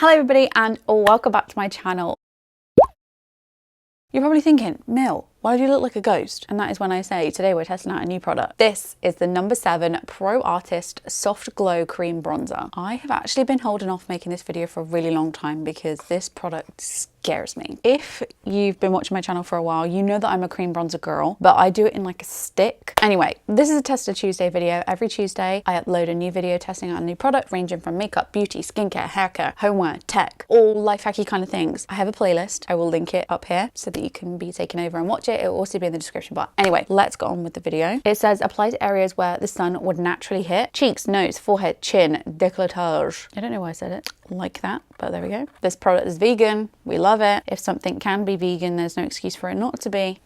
Hello everybody and welcome back to my channel. You're probably thinking, Mill, why do you look like a ghost? And that is when I say today we're testing out a new product. This is the No7 Pro Artist Soft Glow Cream Bronzer. I have actually been holding off making this video for a really long time because this product scares me. If you've been watching my channel for a while, you know that I'm a cream bronzer girl, but I do it in like a stick. Anyway, this is a Tester Tuesday video. Every Tuesday I upload a new video testing out a new product ranging from makeup, beauty, skincare, haircare, homeware, tech, all life hacky kind of things. I have a playlist. I will link it up here so that you can be taken over and watch it. It will also be in the description bar. Anyway, let's get on with the video. It says apply to areas where the sun would naturally hit. Cheeks, nose, forehead, chin, décolletage. I don't know why I said it like that, but there we go. This product is vegan. We love it. If something can be vegan, there's no excuse for it not to be.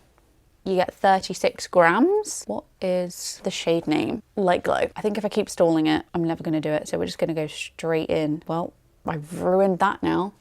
You get 36 grams. What is the shade name? Light Glow. I think if I keep stalling it, I'm never going to do it. So we're just going to go straight in. Well, I've ruined that now.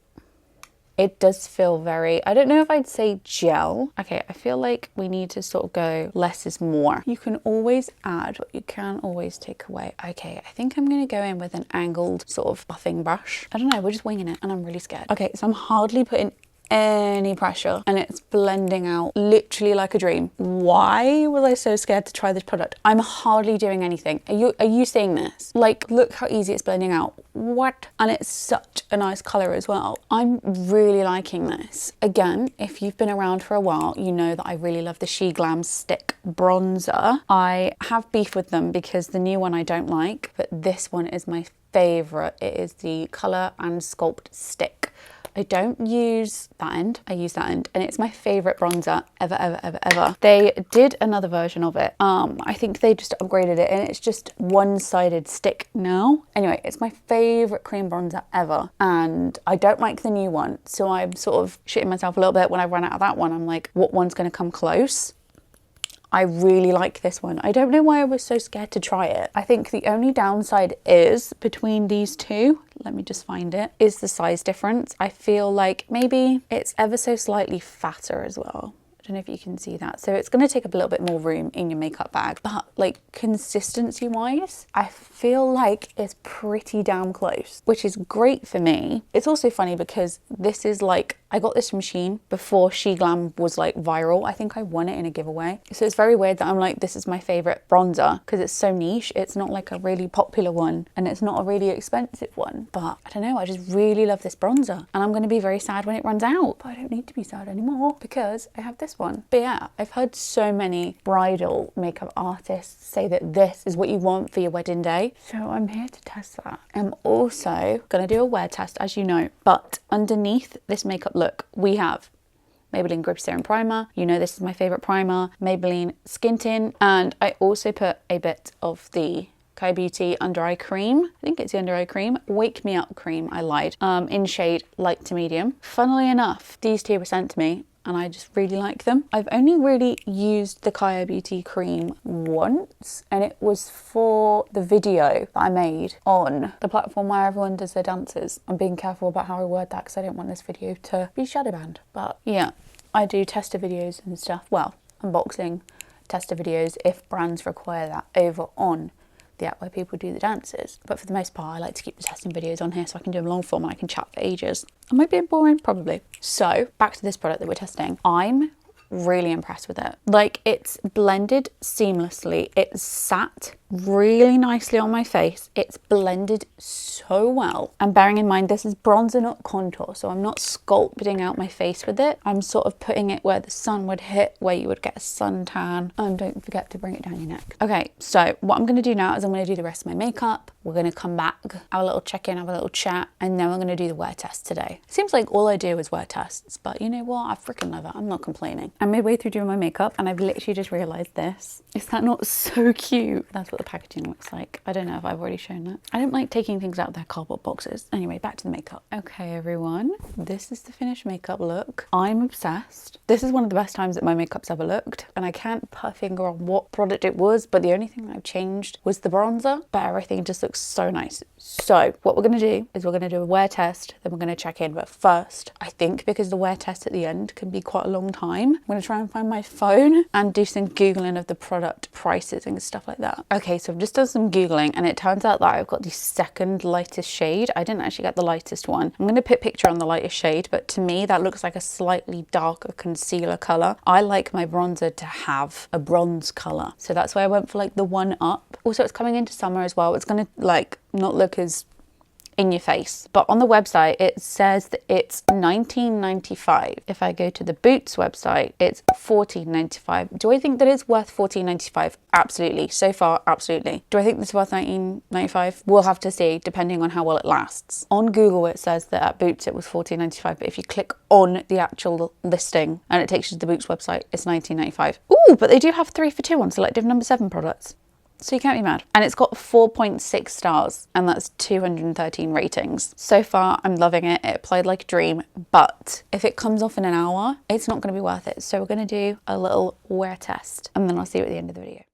It does feel very, I don't know if I'd say gel. Okay, I feel like we need to sort of go less is more. You can always add, but you can always take away. Okay, I think I'm gonna go in with an angled sort of buffing brush. I don't know, we're just winging it and I'm really scared. Okay, so I'm hardly putting any pressure and it's blending out literally like a dream. Why was I so scared to try this product? I'm hardly doing anything. Are you seeing this? Like, look how easy it's blending out. What? And it's such a nice color as well. I'm really liking this. Again, if you've been around for a while, you know that I really love the She Glam Stick Bronzer. I have beef with them because the new one I don't like, but this one is my favorite. It is the Color and Sculpt Stick. I don't use that end, I use that end, and it's my favorite bronzer ever. They did another version of it. I think they just upgraded it and it's just one-sided stick now. Anyway, it's my favorite cream bronzer ever and I don't like the new one. So I'm sort of shitting myself a little bit when I run out of that one. I'm like, what one's gonna come close? I really like this one. I don't know why I was so scared to try it. I think the only downside is between these two, let me just find it, is the size difference. I feel like maybe it's ever so slightly fatter as well. I don't know if you can see that. So it's going to take up a little bit more room in your makeup bag, but like consistency wise, I feel like it's pretty damn close, which is great for me. It's also funny because this is like, I got this from Shein before She Glam was like viral. I think I won it in a giveaway. So it's very weird that I'm like, this is my favorite bronzer because it's so niche. It's not like a really popular one and it's not a really expensive one, but I don't know, I just really love this bronzer and I'm going to be very sad when it runs out, but I don't need to be sad anymore because I have this one. But yeah, I've heard so many bridal makeup artists say that this is what you want for your wedding day. So I'm here to test that. I'm also going to do a wear test, as you know, but underneath this makeup look, we have Maybelline Grip Serum Primer. You know this is my favorite primer. Maybelline Skin Tint. And I also put a bit of the Kai Beauty Under Eye Cream. I think it's the Under Eye Cream. Wake Me Up Cream, I lied. In shade light to medium. Funnily enough, these two were sent to me and I just really like them. I've only really used the Kai Beauty cream once and it was for the video that I made on the platform where everyone does their dances. I'm being careful about how I word that because I don't want this video to be shadow banned. But yeah, I do tester videos and stuff. Well, unboxing tester videos if brands require that over on the app where people do the dances. But for the most part, I like to keep the testing videos on here so I can do them long form and I can chat for ages. I might be boring, probably. So back to this product that we're testing. I'm really impressed with it. Like, it's blended seamlessly. It's sat really nicely on my face. It's blended so well. And bearing in mind, this is bronzer, not contour. So I'm not sculpting out my face with it. I'm sort of putting it where the sun would hit, where you would get a suntan. And don't forget to bring it down your neck. Okay, so what I'm going to do now is I'm going to do the rest of my makeup. We're going to come back, have a little check-in, have a little chat, and then we're going to do the wear test today. Seems like all I do is wear tests, but you know what? I freaking love it. I'm not complaining. I'm midway through doing my makeup and I've literally just realized this. Is that not so cute? That's what the packaging looks like. I don't know if I've already shown that. I don't like taking things out of their cardboard boxes. Anyway, back to the makeup. Okay, everyone, this is the finished makeup look. I'm obsessed. This is one of the best times that my makeup's ever looked, and I can't put a finger on what product it was, but the only thing that I've changed was the bronzer, but everything just looks looks so nice. So what we're going to do is we're going to do a wear test, then we're going to check in. But first, I think because the wear test at the end can be quite a long time, I'm going to try and find my phone and do some Googling of the product prices and stuff like that. Okay, so I've just done some Googling and it turns out that I've got the second lightest shade. I didn't actually get the lightest one. I'm going to put a picture on the lightest shade, but to me that looks like a slightly darker concealer colour. I like my bronzer to have a bronze colour, so that's why I went for like the one up. Also, it's coming into summer as well. It's going to like not look as in your face, but on the website it says that it's $19.95. If I go to the Boots website, it's $14.95. Do I think that it's worth $14.95? Absolutely. So far, absolutely. Do I think this is worth $19.95? We'll have to see, depending on how well it lasts. On Google it says that at Boots it was $14.95, but if you click on the actual listing and it takes you to the Boots website, it's $19.95. Ooh, but they do have 3 for 2 on selective No7 products. So you can't be mad. And it's got 4.6 stars and that's 213 ratings. So far, I'm loving it. It applied like a dream, but if it comes off in an hour, it's not going to be worth it. So we're going to do a little wear test and then I'll see you at the end of the video.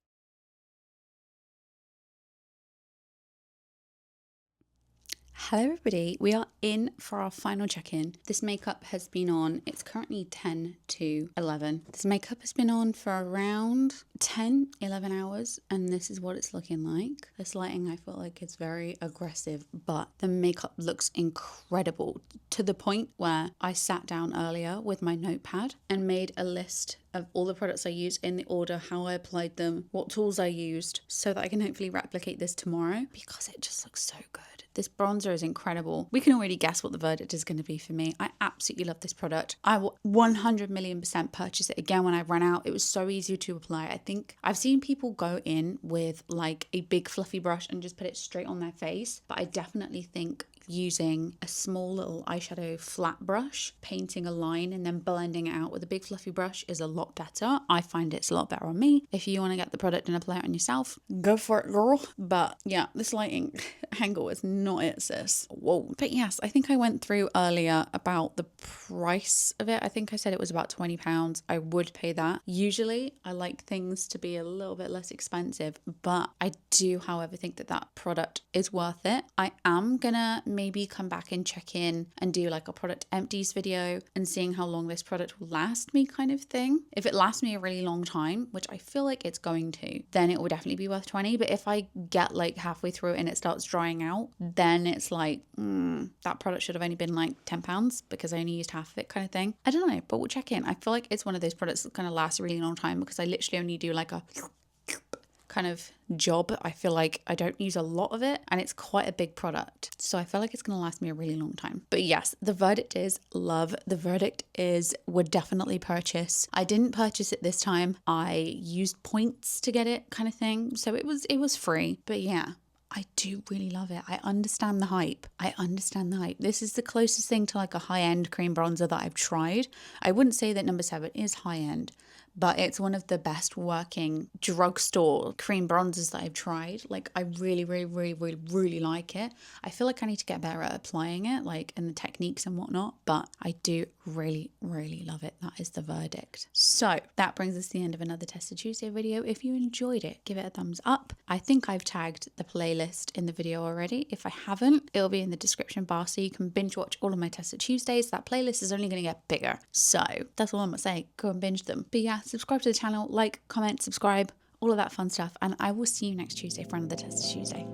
Hello everybody, we are in for our final check-in. This makeup has been on, it's currently 10 to 11. This makeup has been on for around 10, 11 hours and this is what it's looking like. This lighting I feel like is very aggressive, but the makeup looks incredible to the point where I sat down earlier with my notepad and made a list of all the products I used in the order, how I applied them, what tools I used, so that I can hopefully replicate this tomorrow because it just looks so good. This bronzer is incredible. We can already guess what the verdict is going to be for me. I absolutely love this product. I will 100 million% purchase it again when I run out. It was so easy to apply. I think I've seen people go in with like a big fluffy brush and just put it straight on their face, but I definitely think using a small little eyeshadow flat brush, painting a line and then blending it out with a big fluffy brush is a lot better. I find it's a lot better on me. If you want to get the product and apply it on yourself, go for it, girl. But yeah, this lighting angle is not it, sis. Whoa. But yes, I think I went through earlier about the price of it. I think I said it was about £20. I would pay that. Usually I like things to be a little bit less expensive, but I do, however, think that that product is worth it. I am gonna maybe come back and check in and do like a product empties video and seeing how long this product will last me kind of thing. If it lasts me a really long time, which I feel like it's going to, then it will definitely be worth 20. But if I get like halfway through it and it starts drying out, then it's like, that product should have only been like £10 because I only used half of it kind of thing. I don't know, but we'll check in. I feel like it's one of those products that's going to last a really long time because I literally only do like a kind of job. I feel like I don't use a lot of it and it's quite a big product, so I feel like it's going to last me a really long time. But yes, the verdict is love. The verdict is would definitely purchase. I didn't purchase it this time. I used points to get it kind of thing, so it was free. But yeah, I do really love it. I understand the hype. This is the closest thing to like a high-end cream bronzer that I've tried. I wouldn't say that No7 is high-end, but it's one of the best working drugstore cream bronzers that I've tried. Like, I really like it. I feel like I need to get better at applying it, like in the techniques and whatnot, but I do really love it. That is the verdict. So that brings us to the end of another Tested Tuesday video. If you enjoyed it, give it a thumbs up. I think I've tagged the playlist in the video already. If I haven't, it'll be in the description bar so you can binge watch all of my Tested Tuesdays. That playlist is only going to get bigger. So that's all I'm going to say. Go and binge them. But yeah, subscribe to the channel, like, comment, subscribe, all of that fun stuff. And I will see you next Tuesday for another Tested Tuesday.